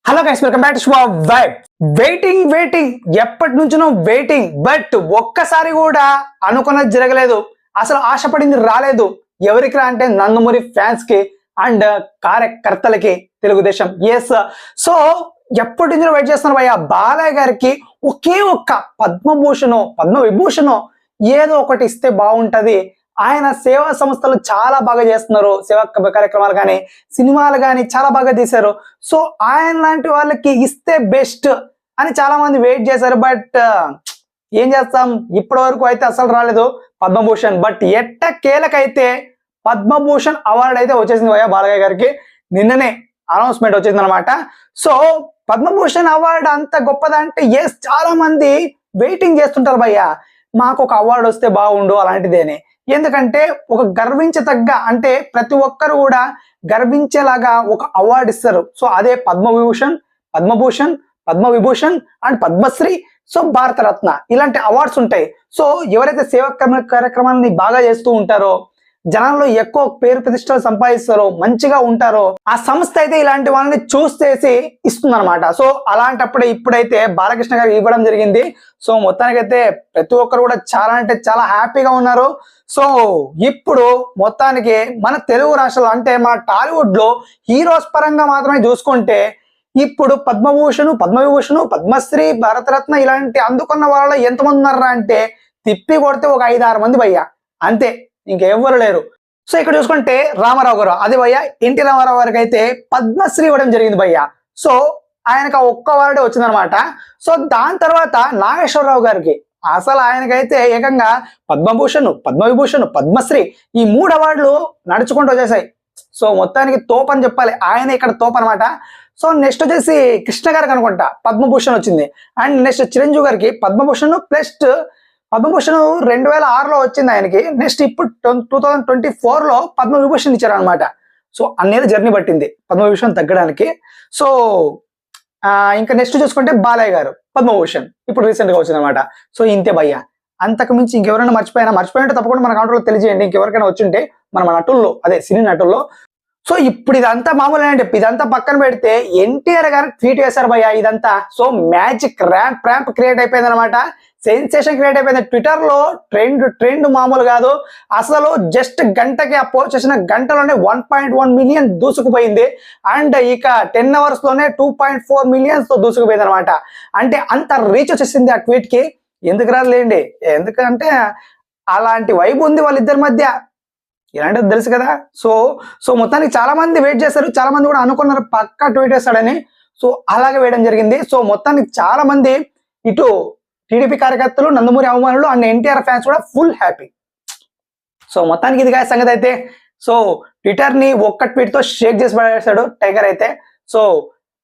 Hello guys, welcome back to శుభ vibe. Waiting ఎప్పటి నుంచినో waiting, but ఒక్కసారి కూడా అనుకున్నది జరగలేదు. అసలు ఆశపడింది రాలేదు. ఎవరికి రా అంటే నందమూరి ఫ్యాన్స్ కి అండ్ కార్యకర్తలకి, తెలుగుదేశం. ఎస్, సో ఎప్పటి నుంచో వెయిట్ చేస్తున్నారు భయ్య. బాలయ్య గారికి ఒకే ఒక్క పద్మభూషణో పద్మవిభూషణో ఏదో ఒకటి ఇస్తే బాగుంటది. ఆయన సేవా సంస్థలు చాలా బాగా చేస్తున్నారు. సేవా కార్యక్రమాలు కానీ సినిమాలు కానీ చాలా బాగా తీశారు. సో ఆయన లాంటి వాళ్ళకి ఇస్తే బెస్ట్ అని చాలా మంది వెయిట్ చేశారు. బట్ ఏం చేస్తాం, ఇప్పటి వరకు అయితే అసలు రాలేదు పద్మభూషణ్. బట్ ఎట్టకేలకైతే పద్మభూషణ్ అవార్డు అయితే వచ్చేసింది భయ్య బాలయ్య గారికి. నిన్ననే అనౌన్స్మెంట్ వచ్చింది అనమాట. సో పద్మభూషణ్ అవార్డు అంత గొప్పదంటే ఎస్, చాలా మంది వెయిటింగ్ చేస్తుంటారు భయ్య, మాకు ఒక అవార్డు వస్తే బాగుండు అలాంటిదేనే. ఎందుకంటే ఒక గర్వించదగ్గ, అంటే ప్రతి ఒక్కరు కూడా గర్వించేలాగా ఒక అవార్డు ఇస్తారు. సో అదే పద్మభూషణ్ పద్మవిభూషణ్ అండ్ పద్మశ్రీ, సో భారతరత్న, ఇలాంటి అవార్డ్స్ ఉంటాయి. సో ఎవరైతే సేవా కార్యక్రమాన్ని బాగా చేస్తూ ఉంటారో, జనాల్లో ఎక్కువ పేరు ప్రతిష్టలు సంపాదిస్తారో, మంచిగా ఉంటారో, ఆ సంస్థ అయితే ఇలాంటి వాళ్ళని చూస్ చేసి ఇస్తుంది అనమాట. సో అలాంటప్పుడే ఇప్పుడైతే బాలకృష్ణ గారు ఇవ్వడం జరిగింది. సో మొత్తానికైతే ప్రతి ఒక్కరు కూడా చాలా అంటే చాలా హ్యాపీగా ఉన్నారు. సో ఇప్పుడు మొత్తానికి మన తెలుగు రాష్ట్రాలు, అంటే మన టాలీవుడ్ లో హీరోస్ పరంగా మాత్రమే చూసుకుంటే ఇప్పుడు పద్మవిభూషణ్ పద్మశ్రీ, భారతరత్న ఇలాంటి అందుకున్న వాళ్ళలో ఎంతమంది ఉన్నారా అంటే తిప్పి కొడితే ఒక 5-6 మంది భయ్య, అంతే, ఇంకెవ్వరు లేరు. సో ఇక్కడ చూసుకుంటే రామారావు గారు, అదే భయ్య ఎన్టీ రామారావు గారికి అయితే పద్మశ్రీ ఇవ్వడం జరిగింది భయ్య. సో ఆయనకు ఒక్క అవార్డే వచ్చిందనమాట. సో దాని తర్వాత నాగేశ్వరరావు గారికి అసలు ఆయనకైతే ఏకంగా పద్మభూషణ్, పద్మవిభూషణ్, పద్మశ్రీ ఈ 3 అవార్డులు నడుచుకుంటూ వచ్చేసాయి. సో మొత్తానికి తోపు అని చెప్పాలి, ఆయన ఇక్కడ తోపు అనమాట. సో నెక్స్ట్ వచ్చేసి కృష్ణ గారికి అనుకుంటా పద్మభూషణ్ వచ్చింది. అండ్ నెక్స్ట్ చిరంజీవి గారికి పద్మభూషణ్ ప్లస్ పద్మభూషణ్ 2006లో వచ్చింది ఆయనకి. నెక్స్ట్ ఇప్పుడు 2024లో పద్మవిభూషణ్ ఇచ్చారు అనమాట. సో అన్నేది జర్నీ పట్టింది పద్మవిభూషణ్ తగ్గడానికి. సో ఇంకా నెక్స్ట్ చూసుకుంటే బాలయ్య గారు పద్మభూషణ్ ఇప్పుడు రీసెంట్ గా వచ్చింది అనమాట. సో ఇంతే భయ్య, అంతకు మించి ఇంకెవరైనా మర్చిపోయినట్టు తప్పకుండా మన కౌంటర్లో తెలియజేయండి. ఇంకెవరికైనా వచ్చింటే మన నటుల్లో, అదే సినీ నటుల్లో. సో ఇప్పుడు ఇదంతా మామూలు అని చెప్పి ఇదంతా పక్కన పెడితే ఎన్టీఆర్ గారు ట్వీట్ చేశారు భయ్య. ఇదంతా సో మ్యాజిక్ ర్యాంప్ క్రియేట్ అయిపోయింది అనమాట. సెన్సేషన్ క్రియేట్ అయిపోయింది. ట్విట్టర్ లో ట్రెండ్ మామూలు కాదు అసలు. జస్ట్ గంటకి ఆ పోస్ట్ చేసిన గంటలోనే 1.1 మిలియన్ దూసుకుపోయింది. అండ్ ఇక 10 hours లోనే 2.4 million తో దూసుకుపోయింది అనమాట. అంటే అంత రీచ్ వచ్చేసింది ఆ ట్వీట్ కి. ఎందుకు రాలేండి, ఎందుకంటే అలాంటి వైబ్ ఉంది వాళ్ళిద్దరి మధ్య, ఇలాంటిది తెలుసు కదా. సో మొత్తానికి చాలా మంది వెయిట్ చేశారు. చాలా మంది కూడా అనుకున్నారు పక్కా ట్వీట్ చేస్తాడని. సో అలాగే వేయడం జరిగింది. సో మొత్తానికి చాలా మంది ఇటు టీడీపీ కార్యకర్తలు, నందమూరి అభిమానులు అండ్ ఎన్టీఆర్ ఫ్యాన్స్ కూడా ఫుల్ హ్యాపీ. సో మొత్తానికి ఇది గాయ సంగతి అయితే. సో ట్విట్టర్ ని ఒక్క ట్వీట్ తో షేక్ చేసి పడేశాడు టైగర్ అయితే. సో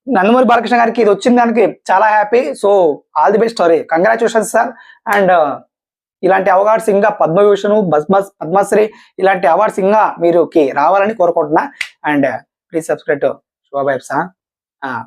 నందమూరి బాలకృష్ణ గారికి ఇది వచ్చిన దానికి చాలా happy. So all the best, sorry, congratulations sir. And ఇలాంటి అవార్డ్స్ ఇంకా పద్మభూషణ్, పద్మశ్రీ ఇలాంటి అవార్డ్స్ ఇంకా మీరు రావాలని కోరుకుంటున్నా. అండ్ ప్లీజ్ సబ్స్క్రైబ్ టు శుభ వైబ్స్.